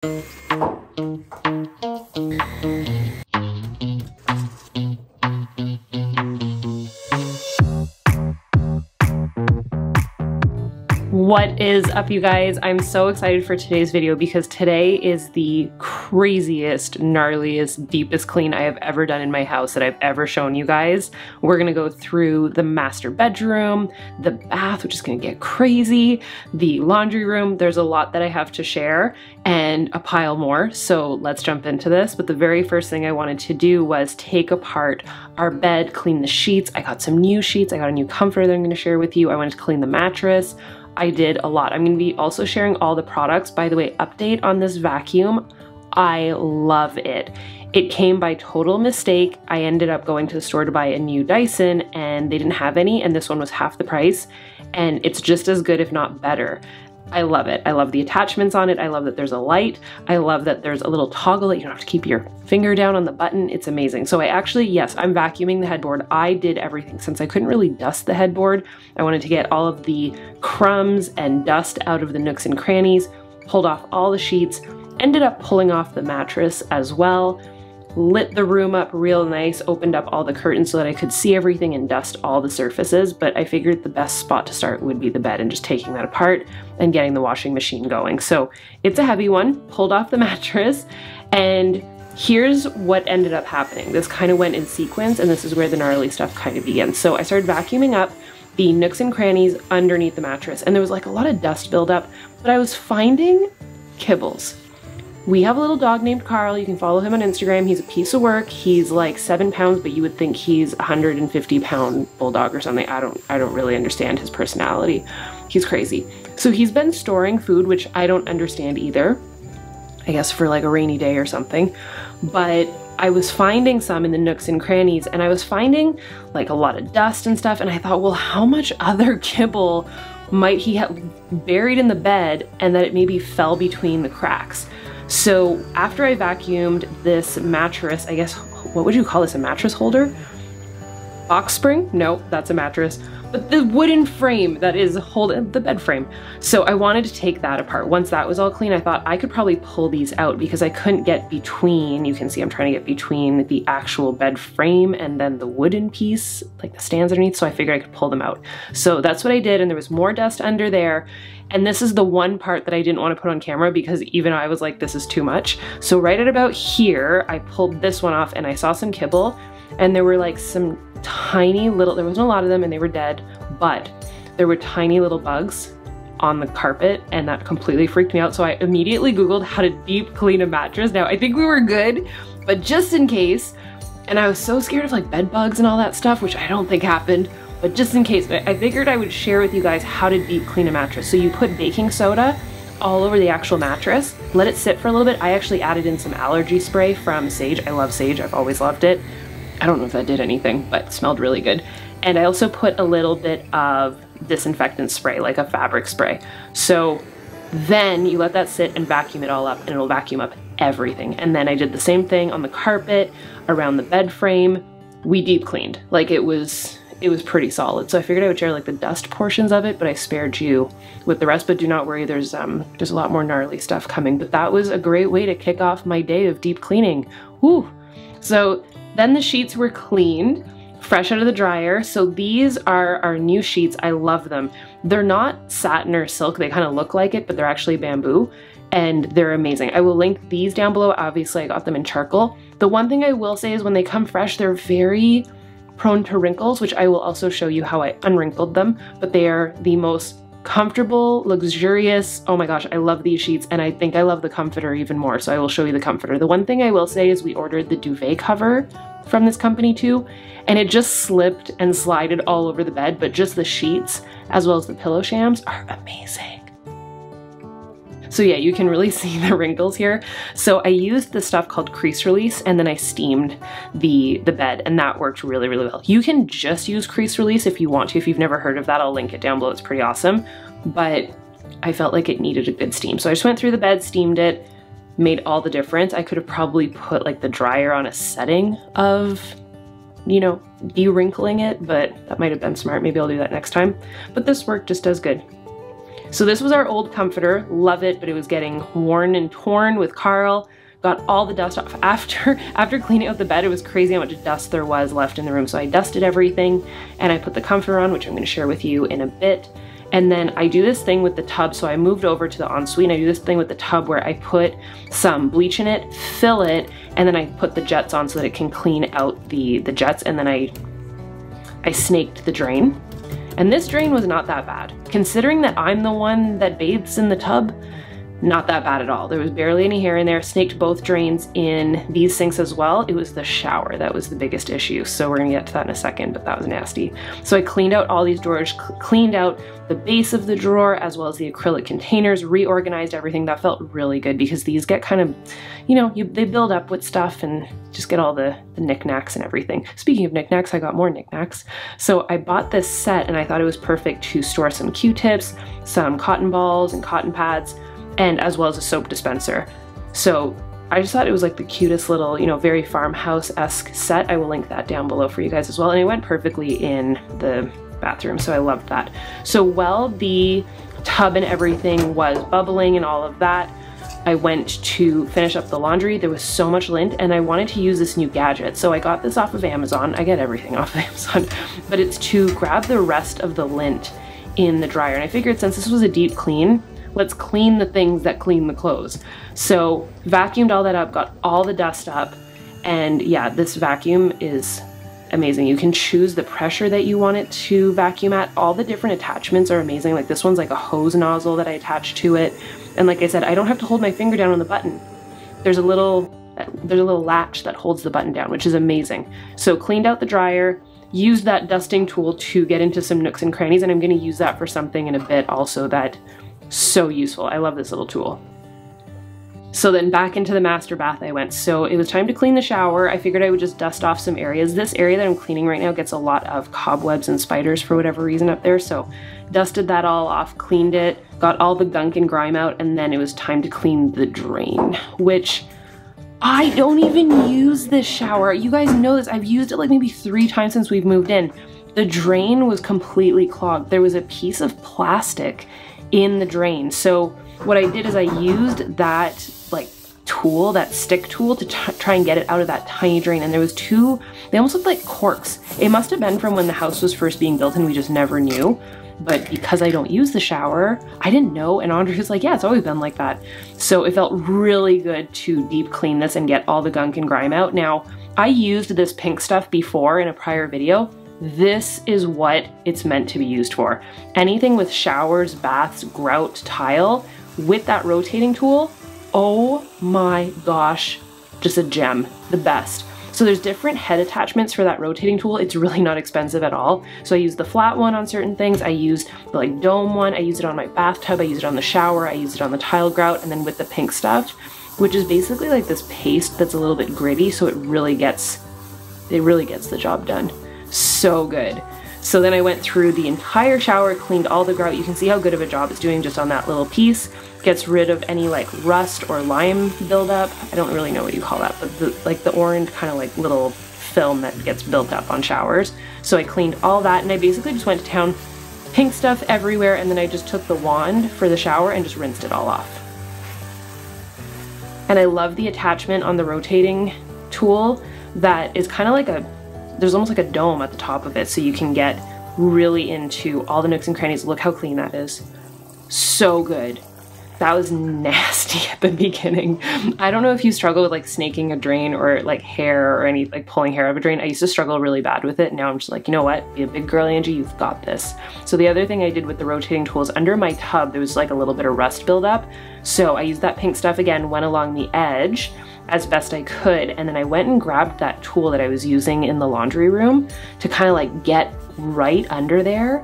What is up, you guys? I'm so excited for today's video because today is the craziest, gnarliest, deepest clean I have ever done in my house that I've ever shown you guys. We're gonna go through the master bedroom, the bath, which is gonna get crazy, the laundry room. There's a lot that I have to share and a pile more, so let's jump into this. But the very first thing I wanted to do was take apart our bed, clean the sheets. I got some new sheets. I got a new comforter that I'm gonna share with you. I wanted to clean the mattress. I did a lot. I'm going to be also sharing all the products. By the way, update on this vacuum. I love it. It came by total mistake. I ended up going to the store to buy a new Dyson and they didn't have any, and this one was half the price, and it's just as good, if not better. I love it. I love the attachments on it. I love that there's a light. I love that there's a little toggle that you don't have to keep your finger down on the button. It's amazing. So I actually, yes, I'm vacuuming the headboard. I did everything since I couldn't really dust the headboard. I wanted to get all of the crumbs and dust out of the nooks and crannies, pulled off all the sheets, ended up pulling off the mattress as well, lit the room up real nice, opened up all the curtains so that I could see everything and dust all the surfaces, but I figured the best spot to start would be the bed and just taking that apart and getting the washing machine going. So it's a heavy one, pulled off the mattress, and here's what ended up happening. This kind of went in sequence, and this is where the gnarly stuff kind of begins. So I started vacuuming up the nooks and crannies underneath the mattress, and there was like a lot of dust buildup, but I was finding kibbles. We have a little dog named Carl. You can follow him on Instagram. He's a piece of work. He's like 7 pounds, but you would think he's a 150-pound bulldog or something. I don't really understand his personality. He's crazy. So he's been storing food, which I don't understand either. I guess for like a rainy day or something. But I was finding some in the nooks and crannies, and I was finding like a lot of dust and stuff, and I thought, well, how much other kibble might he have buried in the bed and that it maybe fell between the cracks? So after I vacuumed this mattress, I guess, what would you call this, a mattress holder? Box spring? No, that's a mattress. But the wooden frame that is holding the bed frame. So I wanted to take that apart. Once that was all clean, I thought I could probably pull these out because I couldn't get between, you can see I'm trying to get between the actual bed frame and then the wooden piece, like the stands underneath, so I figured I could pull them out. So that's what I did, and there was more dust under there. And this is the one part that I didn't want to put on camera because even I was like, this is too much. So right at about here, I pulled this one off and I saw some kibble, and there were like some tiny little, there wasn't a lot of them and they were dead, but there were tiny little bugs on the carpet, and that completely freaked me out. So I immediately Googled how to deep clean a mattress. Now I think we were good, but just in case, and I was so scared of like bed bugs and all that stuff, which I don't think happened, but just in case, I figured I would share with you guys how to deep clean a mattress. So you put baking soda all over the actual mattress, let it sit for a little bit. I actually added in some allergy spray from Sage. I love Sage, I've always loved it. I don't know if that did anything, but it smelled really good. And I also put a little bit of disinfectant spray, like a fabric spray. So then you let that sit and vacuum it all up, and it'll vacuum up everything. And then I did the same thing on the carpet, around the bed frame. We deep cleaned. Like it was pretty solid. So I figured I would share like the dust portions of it, but I spared you with the rest. But do not worry, there's a lot more gnarly stuff coming. But that was a great way to kick off my day of deep cleaning. Woo! So then the sheets were cleaned, fresh out of the dryer. So these are our new sheets. I love them. They're not satin or silk. They kind of look like it, but they're actually bamboo, and they're amazing. I will link these down below. Obviously, I got them in charcoal. The one thing I will say is when they come fresh, they're very prone to wrinkles, which I will also show you how I unwrinkled them, but they are the most comfortable, luxurious. Oh my gosh, I love these sheets, and I think I love the comforter even more, so I will show you the comforter. The one thing I will say is we ordered the duvet cover from this company too, and it just slipped and slided all over the bed, but just the sheets as well as the pillow shams are amazing. So yeah, you can really see the wrinkles here. So I used this stuff called crease release, and then I steamed the bed, and that worked really, really well. You can just use crease release if you want to. If you've never heard of that, I'll link it down below. It's pretty awesome. But I felt like it needed a good steam. So I just went through the bed, steamed it, made all the difference. I could have probably put like the dryer on a setting of, you know, de-wrinkling it, but that might have been smart. Maybe I'll do that next time. But this worked just as good. So this was our old comforter, love it, but it was getting worn and torn with Carl. Got all the dust off. After cleaning out the bed, it was crazy how much dust there was left in the room. So I dusted everything and I put the comforter on, which I'm gonna share with you in a bit. And then I do this thing with the tub. So I moved over to the ensuite and I do this thing with the tub where I put some bleach in it, fill it, and then I put the jets on so that it can clean out the jets. And then I snaked the drain. And this drain was not that bad. Considering that I'm the one that bathes in the tub, not that bad at all. There was barely any hair in there. Snaked both drains in these sinks as well. It was the shower that was the biggest issue. So we're gonna get to that in a second, but that was nasty. So I cleaned out all these drawers, cleaned out the base of the drawer as well as the acrylic containers, reorganized everything. That felt really good because these get kind of, you know, they build up with stuff and just get all the knickknacks and everything. Speaking of knickknacks, I got more knickknacks. So I bought this set and I thought it was perfect to store some Q-tips, some cotton balls and cotton pads, and as well as a soap dispenser. So I just thought it was like the cutest little, you know, very farmhouse-esque set. I will link that down below for you guys as well. And it went perfectly in the bathroom, so I loved that. So while the tub and everything was bubbling and all of that, I went to finish up the laundry. There was so much lint and I wanted to use this new gadget. So I got this off of Amazon. I get everything off of Amazon, but it's to grab the rest of the lint in the dryer. And I figured since this was a deep clean, let's clean the things that clean the clothes. So vacuumed all that up, got all the dust up, and yeah, this vacuum is amazing. You can choose the pressure that you want it to vacuum at. All the different attachments are amazing. Like this one's like a hose nozzle that I attached to it. And like I said, I don't have to hold my finger down on the button. There's a little latch that holds the button down, which is amazing. So cleaned out the dryer, used that dusting tool to get into some nooks and crannies, and I'm gonna use that for something in a bit also that so useful. I love this little tool. So then back into the master bath I went. So it was time to clean the shower. I figured I would just dust off some areas. This area that I'm cleaning right now gets a lot of cobwebs and spiders for whatever reason up there. So dusted that all off, cleaned it, got all the gunk and grime out, and then it was time to clean the drain, which I don't even use this shower. You guys know this. I've used it like maybe 3 times since we've moved in. The drain was completely clogged. There was a piece of plastic in the drain. So what I did is I used that like tool, that stick tool, to try and get it out of that tiny drain. And there was 2, they almost looked like corks. It must have been from when the house was first being built and we just never knew. But because I don't use the shower, I didn't know. And Andre was like, yeah, it's always been like that. So it felt really good to deep clean this and get all the gunk and grime out. Now, I used this pink stuff before in a prior video. This is what it's meant to be used for. Anything with showers, baths, grout, tile, with that rotating tool, oh my gosh, just a gem, the best. So there's different head attachments for that rotating tool. It's really not expensive at all. So I use the flat one on certain things. I use the like dome one. I use it on my bathtub. I use it on the shower. I use it on the tile grout. And then with the pink stuff, which is basically like this paste that's a little bit gritty. So it really gets the job done. So good. So then I went through the entire shower, cleaned all the grout. You can see how good of a job it's doing just on that little piece. Gets rid of any like rust or lime buildup. I don't really know what you call that, but the orange kind of like little film that gets built up on showers. So I cleaned all that and I basically just went to town, pink stuff everywhere, and then I just took the wand for the shower and just rinsed it all off. And I love the attachment on the rotating tool that is kind of like there's almost like a dome at the top of it, so you can get really into all the nooks and crannies. Look how clean that is. So good. That was nasty at the beginning. I don't know if you struggle with like snaking a drain or like hair or any like pulling hair out of a drain. I used to struggle really bad with it. Now I'm just like, you know what? Be a big girl, Angie, you've got this. So the other thing I did with the rotating tools, under my tub, there was like a little bit of rust buildup. So I used that pink stuff again, went along the edge as best I could, and then I went and grabbed that tool that I was using in the laundry room to kind of like get right under there.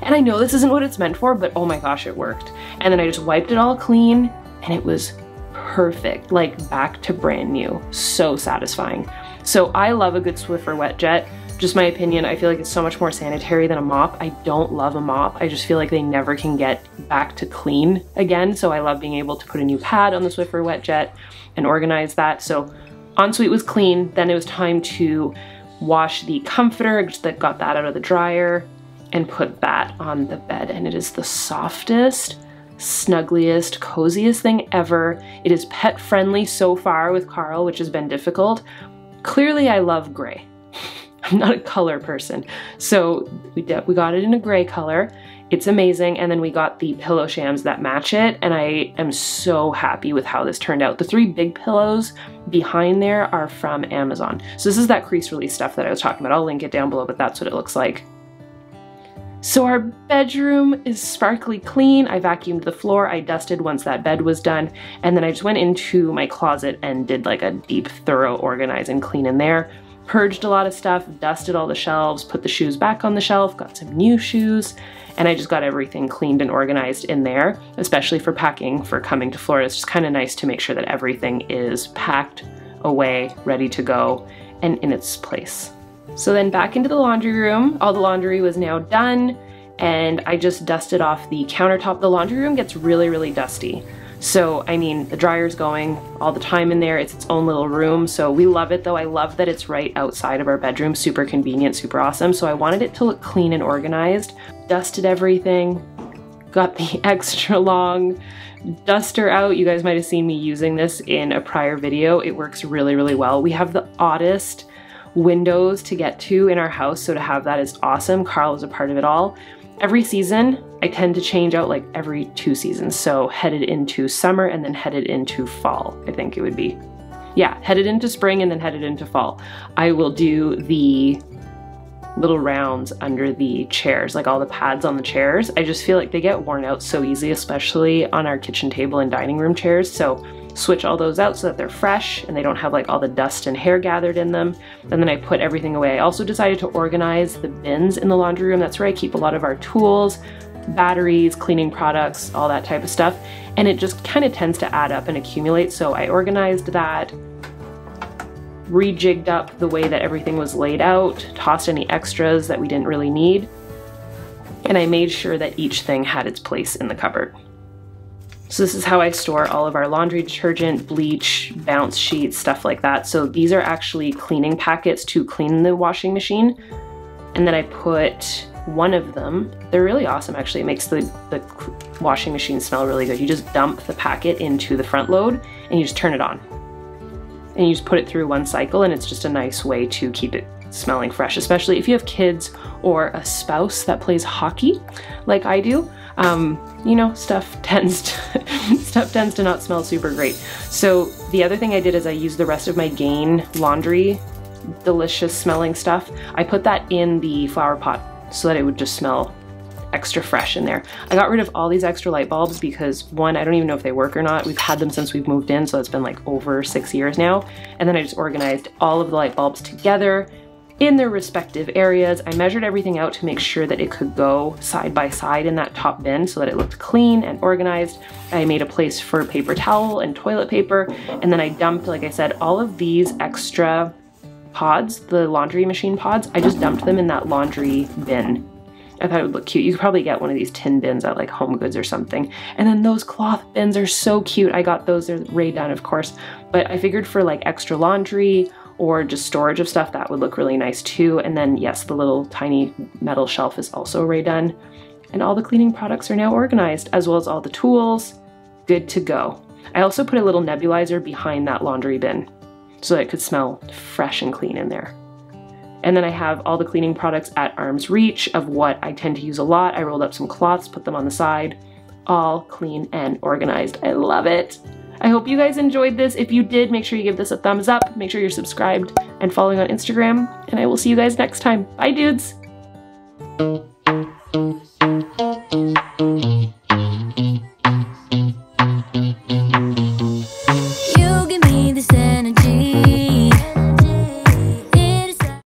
And I know this isn't what it's meant for, but oh my gosh, it worked. And then I just wiped it all clean and it was perfect, like back to brand new. So satisfying. So I love a good Swiffer wet jet. Just my opinion, I feel like it's so much more sanitary than a mop. I don't love a mop. I just feel like they never can get back to clean again. So I love being able to put a new pad on the Swiffer wet jet and organize that. So ensuite was clean. Then it was time to wash the comforter, just got that out of the dryer and put that on the bed. And it is the softest, snuggliest, coziest thing ever. It is pet friendly so far with Carl, which has been difficult. Clearly I love gray. I'm not a color person. So we got it in a gray color. It's amazing. And then we got the pillow shams that match it. And I am so happy with how this turned out. The 3 big pillows behind there are from Amazon. So this is that crease release stuff that I was talking about. I'll link it down below, but that's what it looks like. So our bedroom is sparkly clean. I vacuumed the floor. I dusted once that bed was done. And then I just went into my closet and did like a deep, thorough organize and clean in there. Purged a lot of stuff, dusted all the shelves, put the shoes back on the shelf, got some new shoes, and I just got everything cleaned and organized in there, especially for packing for coming to Florida. It's just kind of nice to make sure that everything is packed away, ready to go, and in its place. So then back into the laundry room. All the laundry was now done, and I just dusted off the countertop. The laundry room gets really, really dusty. So, I mean, the dryer's going all the time in there. It's its own little room. So we love it though. I love that it's right outside of our bedroom. Super convenient, super awesome. So I wanted it to look clean and organized. Dusted everything. Got the extra long duster out. You guys might have seen me using this in a prior video. It works really, really well. We have the oddest windows to get to in our house. So to have that is awesome. Carl is a part of it all. Every season, I tend to change out like every 2 seasons. So headed into summer and then headed into fall, I think it would be. Yeah, headed into spring and then headed into fall. I will do the little rounds under the chairs, like all the pads on the chairs. I just feel like they get worn out so easy, especially on our kitchen table and dining room chairs. So switch all those out so that they're fresh and they don't have like all the dust and hair gathered in them. And then I put everything away. I also decided to organize the bins in the laundry room. That's where I keep a lot of our tools, batteries, cleaning products, all that type of stuff. And it just kind of tends to add up and accumulate. So I organized that, rejigged up the way that everything was laid out, tossed any extras that we didn't really need. And I made sure that each thing had its place in the cupboard. So this is how I store all of our laundry detergent, bleach, bounce sheets, stuff like that. So these are actually cleaning packets to clean the washing machine. And then I put one of them, they're really awesome actually. It makes the washing machine smell really good. You just dump the packet into the front load and you just turn it on. And you just put it through one cycle, and it's just a nice way to keep it smelling fresh, especially if you have kids or a spouse that plays hockey like I do. You know, stuff tends to not smell super great. So the other thing I did is I used the rest of my Gain laundry, delicious smelling stuff. I put that in the flower pot so that it would just smell extra fresh in there. I got rid of all these extra light bulbs because one, I don't even know if they work or not. We've had them since we've moved in, so it's been like over 6 years now. And then I just organized all of the light bulbs together in their respective areas. I measured everything out to make sure that it could go side by side in that top bin so that it looked clean and organized. I made a place for paper towel and toilet paper, and then I dumped, like I said, all of these extra pods, the laundry machine pods, I just dumped them in that laundry bin. I thought it would look cute. You could probably get one of these tin bins at like Home Goods or something. And then those cloth bins are so cute. I got those, they're Ray Dunn, of course, but I figured for like extra laundry or just storage of stuff, that would look really nice too. And then yes, the little tiny metal shelf is also Ray Dunn. And all the cleaning products are now organized, as well as all the tools, good to go. I also put a little nebulizer behind that laundry bin so that it could smell fresh and clean in there. And then I have all the cleaning products at arm's reach of what I tend to use a lot. I rolled up some cloths, put them on the side, all clean and organized. I love it. I hope you guys enjoyed this. If you did, make sure you give this a thumbs up. Make sure you're subscribed and following on Instagram. And I will see you guys next time. Bye, dudes.